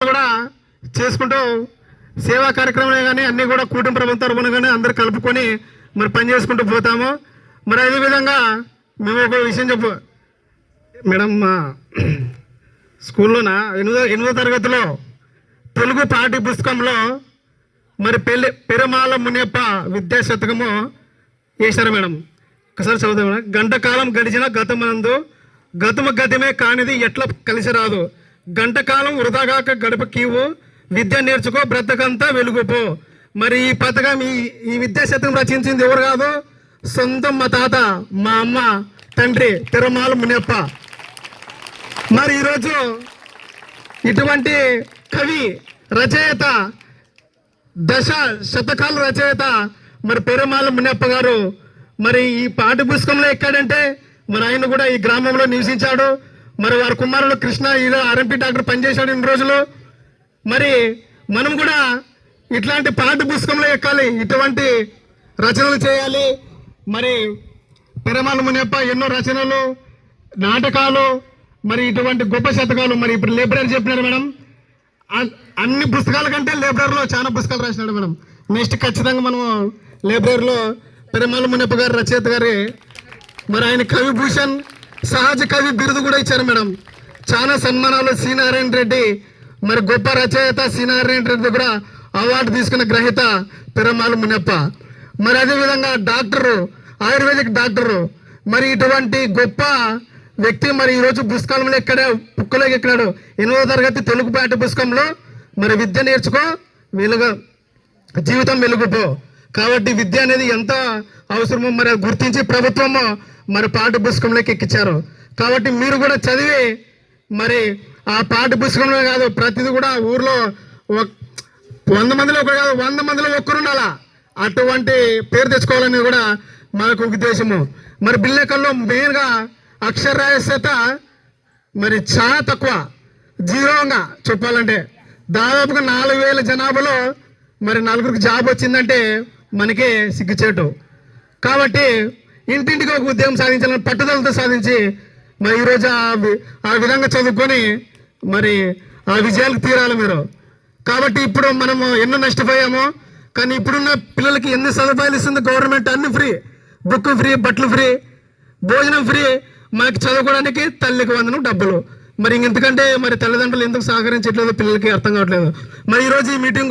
కూడా చేసుకుంటూ సేవా కార్యక్రమాలే కానీ అన్నీ కూడా కూటమి ప్రభుత్వం తరఫున కానీ అందరు కలుపుకొని మరి పని చేసుకుంటూ పోతాము. మరి అదేవిధంగా మేము ఒక విషయం మేడం, మా స్కూల్లోన 8వ తరగతిలో తెలుగు పాఠ్య పుస్తకంలో మరి పెరమాల మునియప్ప విద్యా శతకము వేశారు మేడం. ఒకసారి చదువుతాం మేడం. గంట కాలం గడిచిన గతమందు గతము గతమే కానిది ఎట్లా కలిసి రాదు, గంట కాలం వృధాగాక గడప కీవు విద్య నేర్చుకో బ్రతకంతా వెలుగుపో. మరి ఈ పథకం ఈ విద్యా శతకం రచించింది ఎవరు కాదు, సొంతం మా తాత, మా అమ్మ తండ్రి పెరమాల మునియప్ప. మరి ఈరోజు ఇటువంటి కవి రచయిత, శతకాల రచయిత మరి పెరమాల మునియప్ప గారు మరి ఈ పాఠ్య పుస్తకంలో ఎక్కాడంటే మరి ఆయన కూడా ఈ గ్రామంలో నివసించాడు. మరి వారి కుమారుడు కృష్ణ ఈలో ఆర్ఎంపీ డాక్టర్ పనిచేశాడు ఇన్ని రోజులు. మరి మనం కూడా ఇట్లాంటి పాఠ్య పుస్తకంలో ఎక్కాలి, ఇటువంటి రచనలు చేయాలి. మరి పెరమాల మునియప్ప ఎన్నో రచనలు, నాటకాలు, మరి ఇటువంటి గొప్ప శతకాలు. మరి ఇప్పుడు లైబ్రరీ చెప్పినారు మేడం, అన్ని పుస్తకాల కంటే లైబ్రరీలో చాలా పుస్తకాలు రాసినాడు మేడం. నెక్స్ట్ ఖచ్చితంగా మనము లైబ్రరీలో పెరమాల మునియప్ప గారు రచయిత గారి మరి ఆయన కవి భూషణ్ సహజ కవి బిరుదు కూడా ఇచ్చారు మేడం. చాలా సన్మానాలు. సి నారాయణ రెడ్డి మరి గొప్ప రచయిత, సి నారాయణ రెడ్డి కూడా అవార్డు తీసుకున్న గ్రహీత పెరమాల మునియప్ప. మరి అదేవిధంగా డాక్టరు, ఆయుర్వేదిక్ డాక్టరు, మరి ఇటువంటి గొప్ప వ్యక్తి మరి ఈరోజు పుస్తకాలంలో ఎక్కడ బుక్కలోకి ఎక్కినాడు. 8వ తరగతి తెలుగు పాఠ్య పుస్తకంలో మరి విద్య నేర్చుకో జీవితం వెలుగుపో. కాబట్టి విద్య అనేది ఎంత అవసరమో మరి గుర్తించి ప్రభుత్వము మరి పాఠ్య పుస్తకంలోకి ఎక్కించారు. కాబట్టి మీరు కూడా చదివి మరి ఆ పాఠ్య పుస్తకంలో కాదు, ప్రతిదీ కూడా ఊర్లో 100 మందిలో ఒకరు కాదు, 100 మందిలో ఒక్కరు ఉండాలా. అటువంటి పేరు తెచ్చుకోవాలని కూడా మనకు ఉద్దేశము. మరి బిల్లెకల్లో మెయిన్గా అక్షరాస్యత మరి చాలా తక్కువ, జీరోగా చెప్పాలంటే. దాదాపుగా 4,000 జనాభాలో మరి 4గురికి జాబ్ వచ్చిందంటే మనకే సిగ్గుచేటు. కాబట్టి ఇంటింటికి ఒక ఉద్యోగం సాధించాలని పట్టుదలతో సాధించి మరి ఈరోజు ఆ విధంగా చదువుకొని మరి ఆ విజయాలకు తీరాలి మీరు. కాబట్టి ఇప్పుడు మనము ఎన్నో నష్టపోయామో, కానీ ఇప్పుడున్న పిల్లలకి ఎన్ని సదుపాయాలు ఇస్తుంది గవర్నమెంట్. అన్ని ఫ్రీ, బుక్ ఫ్రీ, బట్టలు ఫ్రీ, భోజనం ఫ్రీ. మనకి చదువుకోవడానికి తల్లికి వందనం డబ్బులు. మరి ఇంతకంటే మరి తల్లిదండ్రులు ఎందుకు సహకరించట్లేదు పిల్లలకి అర్థం కావట్లేదు. మరి ఈరోజు ఈ మీటింగ్